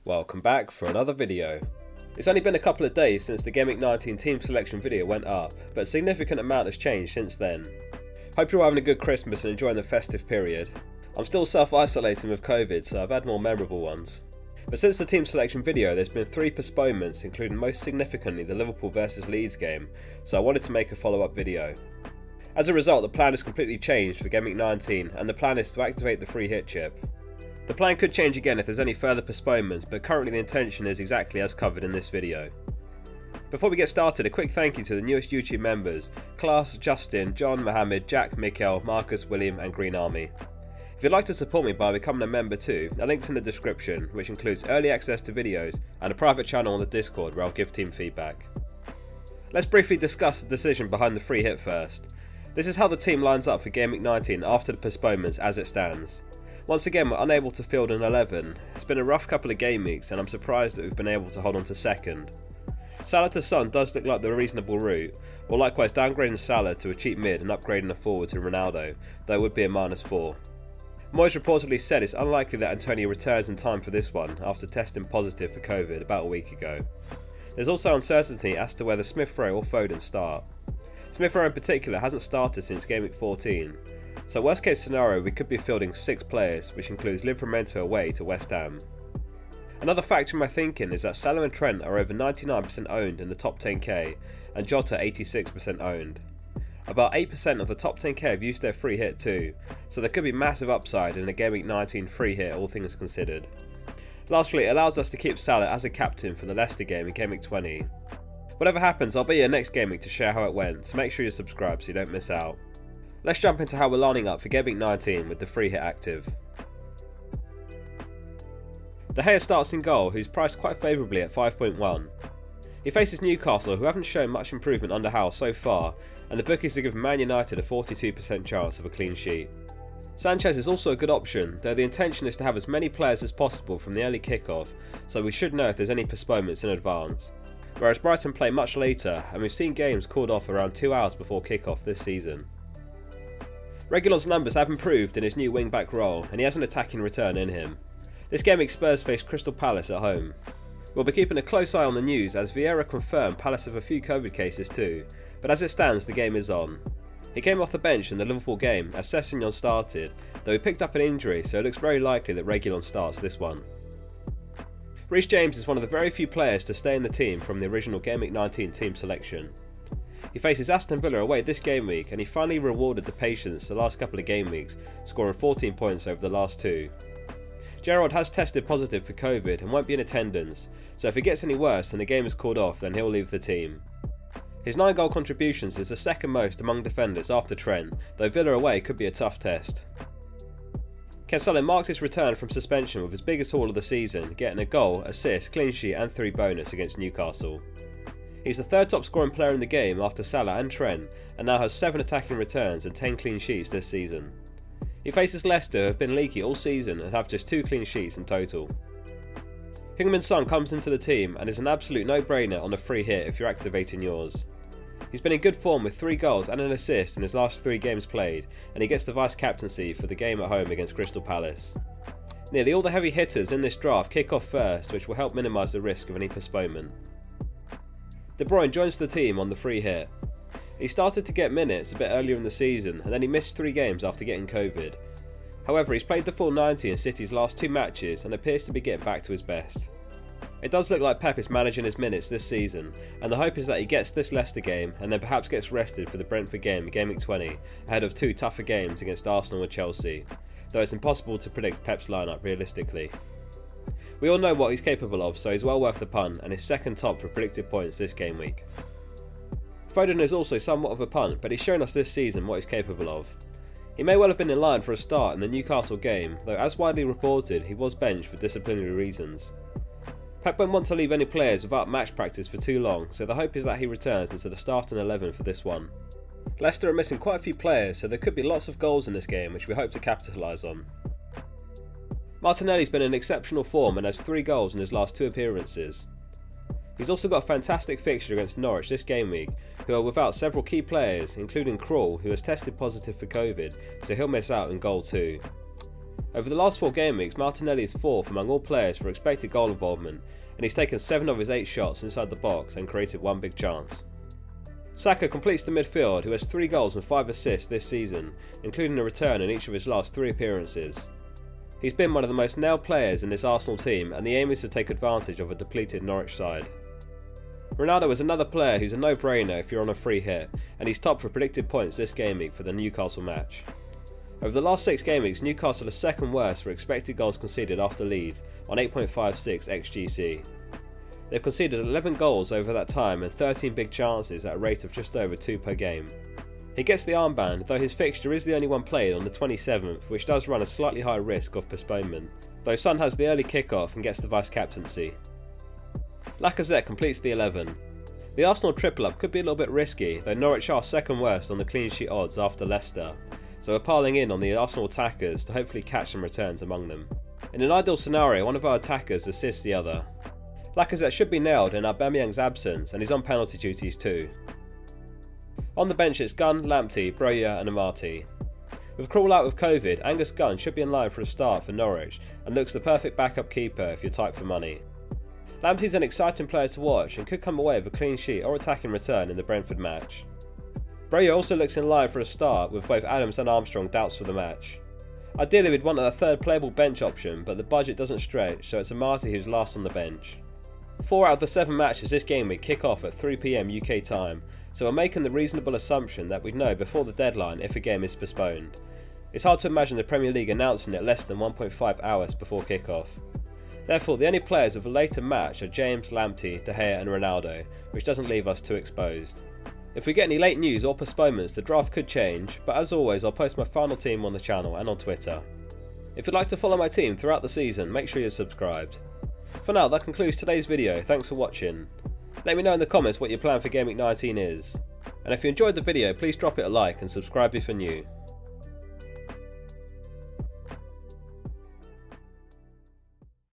Welcome back for another video. It's only been a couple of days since the Gameweek19 team selection video went up, but a significant amount has changed since then. Hope you're having a good Christmas and enjoying the festive period. I'm still self-isolating with COVID, so I've had more memorable ones. But since the team selection video, there's been 3 postponements, including most significantly the Liverpool vs Leeds game, so I wanted to make a follow-up video. As a result, the plan has completely changed for Gameweek19, and the plan is to activate the free hit chip. The plan could change again if there's any further postponements, but currently the intention is exactly as covered in this video. Before we get started, a quick thank you to the newest YouTube members: Class, Justin, John, Mohammed, Jack, Mikkel, Marcus, William and Green Army. If you'd like to support me by becoming a member too, a link's in the description, which includes early access to videos and a private channel on the Discord where I'll give team feedback. Let's briefly discuss the decision behind the free hit first. This is how the team lines up for Gameweek19 after the postponements as it stands. Once again, we're unable to field an 11. It's been a rough couple of game weeks and I'm surprised that we've been able to hold on to second. Salah to Son does look like the reasonable route, or likewise downgrading Salah to a cheap mid and upgrading a forward to Ronaldo, though it would be a -4. Moyes reportedly said it's unlikely that Antonio returns in time for this one after testing positive for COVID about a week ago. There's also uncertainty as to whether Smith Rowe or Foden start. Smith Rowe in particular hasn't started since Gameweek 14. So worst case scenario, we could be fielding 6 players, which includes Livramento away to West Ham. Another factor in my thinking is that Salah and Trent are over 99% owned in the top 10k, and Jota 86% owned. About 8% of the top 10k have used their free hit too, so there could be massive upside in a Gameweek19 free hit, all things considered. Lastly, it allows us to keep Salah as a captain for the Leicester game in Gameweek 20. Whatever happens, I'll be here next Gameweek to share how it went, so make sure you subscribe so you don't miss out. Let's jump into how we're lining up for Gameweek19 with the free hit active. De Gea starts in goal, who's priced quite favourably at 5.1. He faces Newcastle, who haven't shown much improvement under Howe so far, and the bookies are giving Man United a 42% chance of a clean sheet. Sanchez is also a good option, though the intention is to have as many players as possible from the early kickoff, so we should know if there's any postponements in advance. Whereas Brighton play much later, and we've seen games called off around 2 hours before kickoff this season. Reguilon's numbers have improved in his new wing-back role, and he has an attacking return in him. This game Spurs face Crystal Palace at home. We'll be keeping a close eye on the news as Vieira confirmed Palace have a few COVID cases too, but as it stands the game is on. He came off the bench in the Liverpool game as Sessegnon started, though he picked up an injury, so it looks very likely that Reguilon starts this one. Rhys James is one of the very few players to stay in the team from the original Gameweek19 team selection. He faces Aston Villa away this game week, and he finally rewarded the patience the last couple of game weeks, scoring 14 points over the last 2. Gerrard has tested positive for COVID and won't be in attendance, so if it gets any worse and the game is called off, then he'll leave the team. His 9 goal contributions is the second most among defenders after Trent, though Villa away could be a tough test. Cancelo marks his return from suspension with his biggest haul of the season, getting a goal, assist, clean sheet and 3 bonus against Newcastle. He's the 3rd top scoring player in the game after Salah and Trent, and now has 7 attacking returns and 10 clean sheets this season. He faces Leicester, who have been leaky all season and have just 2 clean sheets in total. Heung-min Son comes into the team and is an absolute no-brainer on a free hit if you're activating yours. He's been in good form with 3 goals and an assist in his last 3 games played, and he gets the vice-captaincy for the game at home against Crystal Palace. Nearly all the heavy hitters in this draft kick off first, which will help minimise the risk of any postponement. Bruyne joins the team on the free hit. He started to get minutes a bit earlier in the season, and then he missed 3 games after getting COVID. However, he's played the full 90 in City's last 2 matches and appears to be getting back to his best. It does look like Pep is managing his minutes this season, and the hope is that he gets this Leicester game and then perhaps gets rested for the Brentford game in Gameweek 20 ahead of 2 tougher games against Arsenal and Chelsea, though it's impossible to predict Pep's lineup realistically. We all know what he's capable of, so he's well worth the punt and is second top for predicted points this game week. Foden is also somewhat of a punt, but he's shown us this season what he's capable of. He may well have been in line for a start in the Newcastle game, though as widely reported he was benched for disciplinary reasons. Pep won't want to leave any players without match practice for too long, so the hope is that he returns into the starting 11 for this one. Leicester are missing quite a few players, so there could be lots of goals in this game which we hope to capitalise on. Martinelli's been in exceptional form and has 3 goals in his last 2 appearances. He's also got a fantastic fixture against Norwich this game week, who are without several key players, including Krul, who has tested positive for COVID, so he'll miss out in goal too. Over the last 4 game weeks, Martinelli is 4th among all players for expected goal involvement, and he's taken 7 of his 8 shots inside the box and created 1 big chance. Saka completes the midfield, who has 3 goals and 5 assists this season, including a return in each of his last 3 appearances. He's been one of the most nailed players in this Arsenal team, and the aim is to take advantage of a depleted Norwich side. Ronaldo is another player who's a no-brainer if you're on a free hit, and he's top for predicted points this game week for the Newcastle match. Over the last 6 game weeks, Newcastle are second worst for expected goals conceded after Leeds on 8.56 xGC. They've conceded 11 goals over that time and 13 big chances at a rate of just over 2 per game. He gets the armband, though his fixture is the only one played on the 27th, which does run a slightly higher risk of postponement, though Son has the early kick-off and gets the vice-captaincy. Lacazette completes the 11. The Arsenal triple-up could be a little bit risky, though Norwich are second worst on the clean sheet odds after Leicester, so we're piling in on the Arsenal attackers to hopefully catch some returns among them. In an ideal scenario, one of our attackers assists the other. Lacazette should be nailed in Aubameyang's absence, and he's on penalty duties too. On the bench it's Gunn, Lamptey, Bruyne and Amati. With Krul out with Covid, Angus Gunn should be in line for a start for Norwich and looks the perfect backup keeper if you're tight for money. Lamptey's an exciting player to watch and could come away with a clean sheet or attacking return in the Brentford match. Bruyne also looks in line for a start, with both Adams and Armstrong doubts for the match. Ideally we'd want a third playable bench option, but the budget doesn't stretch, so it's Amati who's last on the bench. 4 out of the 7 matches this game week kick off at 3 PM UK time, so we're making the reasonable assumption that we'd know before the deadline if a game is postponed. It's hard to imagine the Premier League announcing it less than 1.5 hours before kick-off. Therefore, the only players of a later match are James, Lamptey, De Gea and Ronaldo, which doesn't leave us too exposed. If we get any late news or postponements, the draft could change, but as always I'll post my final team on the channel and on Twitter. If you'd like to follow my team throughout the season, make sure you're subscribed. For now, that concludes today's video. Thanks for watching. Let me know in the comments what your plan for Gameweek 19 is. And if you enjoyed the video, please drop it a like and subscribe if you're new.